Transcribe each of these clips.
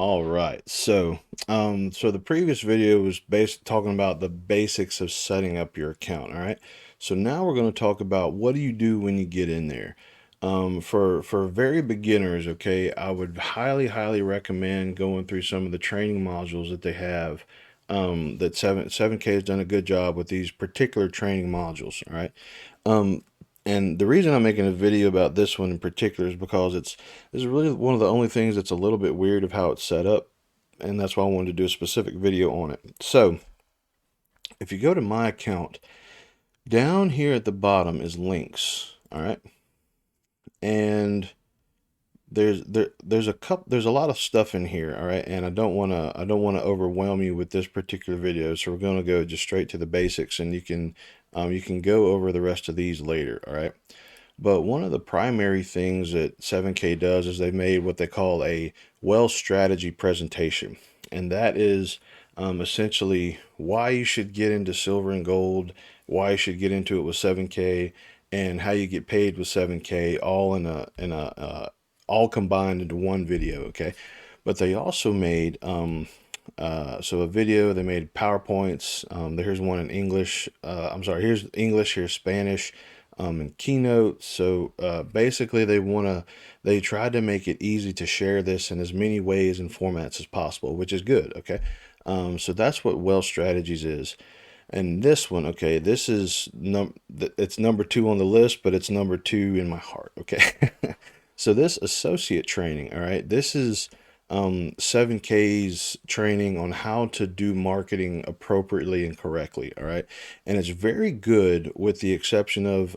All right. So the previous video was based talking about the basics of setting up your account. All right. So now we're going to talk about what do you do when you get in there. For very beginners, okay, I would highly recommend going through some of the training modules that they have. That seven K has done a good job with these particular training modules. All right. Um, and the reason I'm making a video about this one in particular is because this is really one of the only things that's a little bit weird of how it's set up, and that's why I wanted to do a specific video on it. So, if you go to my account, down here at the bottom is links, all right? And there's a lot of stuff in here, all right? And I don't want to overwhelm you with this particular video, so we're going to go just straight to the basics, and you can go over the rest of these later, all right? But one of the primary things that 7K does is they made what they call a wealth strategy presentation. And that is essentially why you should get into silver and gold, why you should get into it with 7K, and how you get paid with 7K, all all combined into one video. Okay, but they also made so a video. They made PowerPoints. Here's one in English. I'm sorry. Here's English. Here's Spanish. And keynote. So basically, they tried to make it easy to share this in as many ways and formats as possible, which is good. Okay. So that's what Wealth Strategies is. And this one, okay, this is it's number two on the list, but it's number two in my heart. Okay. So this associate training, all right, this is 7K's training on how to do marketing appropriately and correctly. All right. And it's very good with the exception of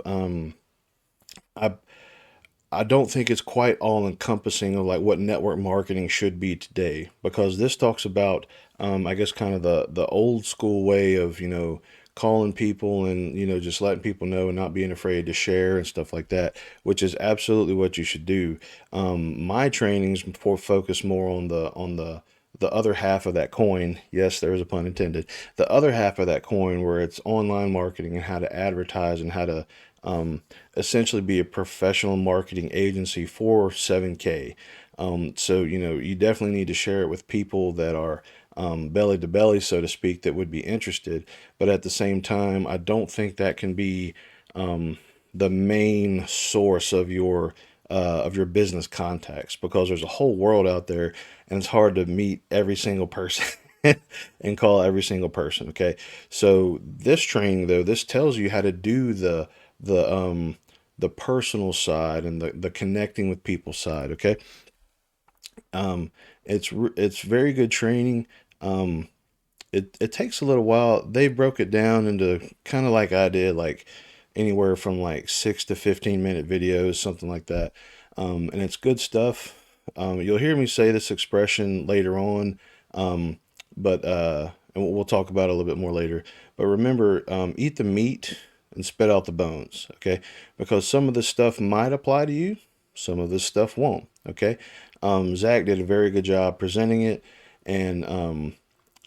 I I don't think it's quite all encompassing of like what network marketing should be today, because this talks about I guess kind of the old school way of, calling people and, just letting people know and not being afraid to share and stuff like that, which is absolutely what you should do. My trainings focus more on the other half of that coin. Yes, there is a pun intended. The other half of that coin, where it's online marketing and how to advertise and how to essentially be a professional marketing agency for 7K. So, you definitely need to share it with people that are belly to belly, so to speak, that would be interested. But at the same time, I don't think that can be the main source of your business contacts, because there's a whole world out there, and it's hard to meet every single person and call every single person. Okay, so this training, though, this tells you how to do the personal side and the connecting with people side. Okay, um, it's very good training. Um, it takes a little while. They broke it down into kind of like I did, like anywhere from like 6 to 15 minute videos, something like that. And it's good stuff. You'll hear me say this expression later on, um, but and we'll talk about it a little bit more later. But remember, eat the meat and spit out the bones, okay? Because some of this stuff might apply to you, some of this stuff won't, okay? Zach did a very good job presenting it, and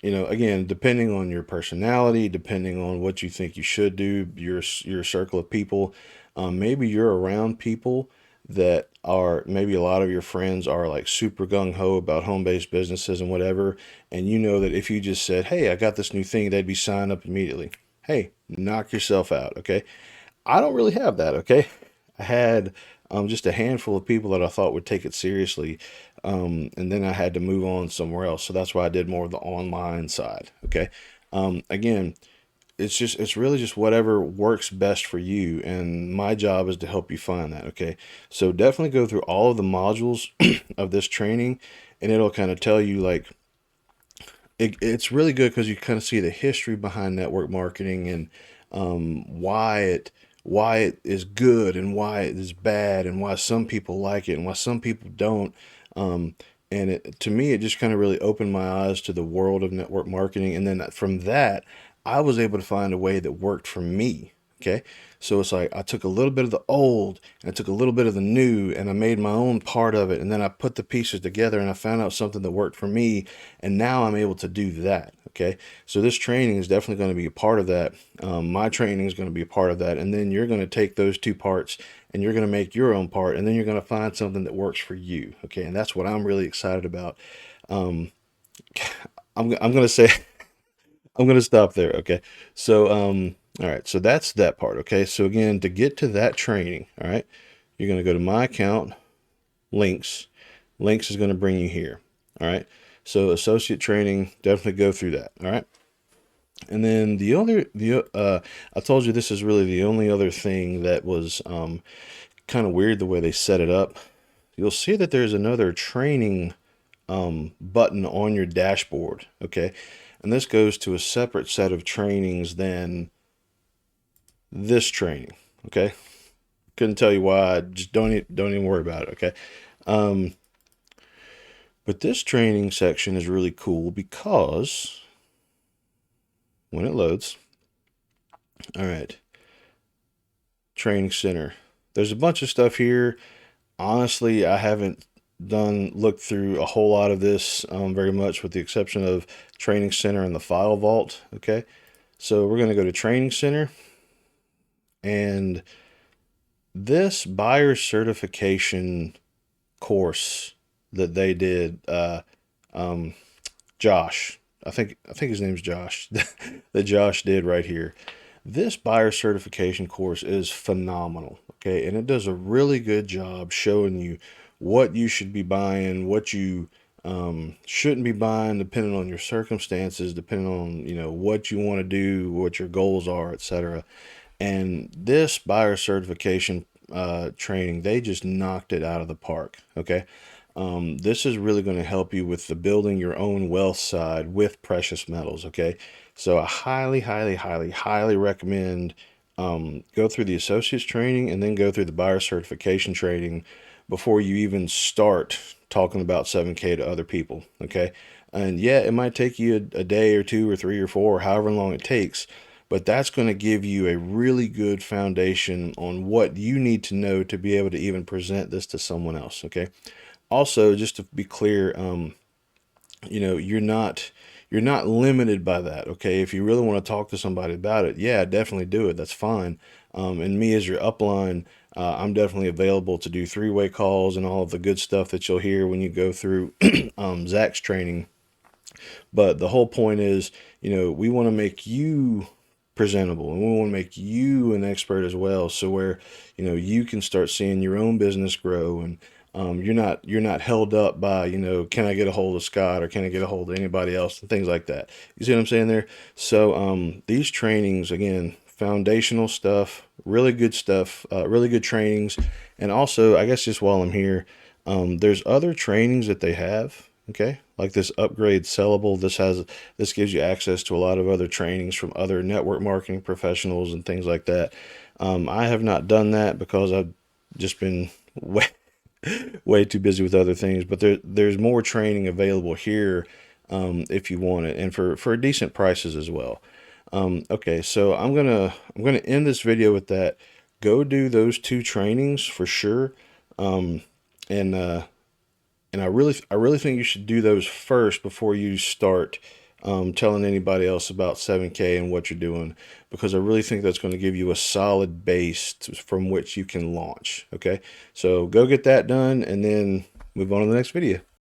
again, depending on your personality, depending on what you think you should do, your circle of people, maybe you're around people that are, maybe a lot of your friends are like super gung ho about home based businesses and whatever, and you know that if you just said, "Hey, I got this new thing," they'd be signed up immediately. Hey, knock yourself out, okay? I don't really have that, okay? I had just a handful of people that I thought would take it seriously, and then I had to move on somewhere else. So that's why I did more of the online side, okay? Again, it's really just whatever works best for you, and my job is to help you find that, okay? So definitely go through all of the modules of this training, and it'll kind of tell you like it's really good because you kind of see the history behind network marketing, and why it is good and why it is bad, and why some people like it and why some people don't. Um, and to me, it just kind of really opened my eyes to the world of network marketing. And then from that, I was able to find a way that worked for me. Okay. So it's like I took a little bit of the old and I took a little bit of the new, and I made my own part of it. And then I put the pieces together and I found out something that worked for me. And now I'm able to do that. Okay. So this training is definitely going to be a part of that. My training is going to be a part of that. And then you're going to take those two parts and you're going to make your own part. And then you're going to find something that works for you. Okay. And that's what I'm really excited about. Um, I'm gonna say I'm gonna stop there. Okay. So all right. So that's that part. Okay. So again, to get to that training, all right, you're gonna go to my account, links. Links is gonna bring you here. All right. So associate training, definitely go through that. All right. And then I told you this is really the only other thing that was kind of weird the way they set it up. You'll see that there's another training button on your dashboard. Okay. And this goes to a separate set of trainings than this training. Okay. Couldn't tell you why. Just don't even worry about it. Okay. Um, but this training section is really cool because when it loads, all right, training center. There's a bunch of stuff here. Honestly, I haven't looked through a whole lot of this very much, with the exception of training center and the file vault. Okay. So we're going to go to training center, and this buyer certification course that they did, um, Josh, I think his name's Josh, that Josh did right here. This buyer certification course is phenomenal. Okay. And it does a really good job showing you what you should be buying, what you shouldn't be buying, depending on your circumstances, depending on, what you want to do, what your goals are, etc. And this buyer certification training, they just knocked it out of the park. Okay. This is really going to help you with the building your own wealth side with precious metals. Okay. So I highly, highly, highly, highly recommend go through the associates training and then go through the buyer certification training before you even start talking about 7K to other people. Okay. And yeah, it might take you a day or two or three or four, or however long it takes, but that's going to give you a really good foundation on what you need to know to be able to even present this to someone else. Okay. Also, just to be clear, you're not limited by that. Okay. If you really want to talk to somebody about it, yeah, definitely do it. That's fine. And me as your upline, I'm definitely available to do three-way calls and all of the good stuff that you'll hear when you go through Zach's training. But the whole point is, we want to make you presentable, and we want to make you an expert as well. So where, you can start seeing your own business grow, and you're not held up by, can I get a hold of Scott, or can I get a hold of anybody else, and things like that. You see what I'm saying there? So these trainings, again, foundational stuff, really good stuff, really good trainings. And also, I guess just while I'm here, there's other trainings that they have. Okay, like this upgrade sellable. This gives you access to a lot of other trainings from other network marketing professionals and things like that. I have not done that because I've just been way too busy with other things. But there's more training available here if you want it, and for decent prices as well. Okay, so I'm gonna end this video with that. Go do those two trainings for sure. Um, and and I really think you should do those first before you start telling anybody else about 7K and what you're doing, because I really think that's going to give you a solid base from which you can launch. Okay, so go get that done and then move on to the next video.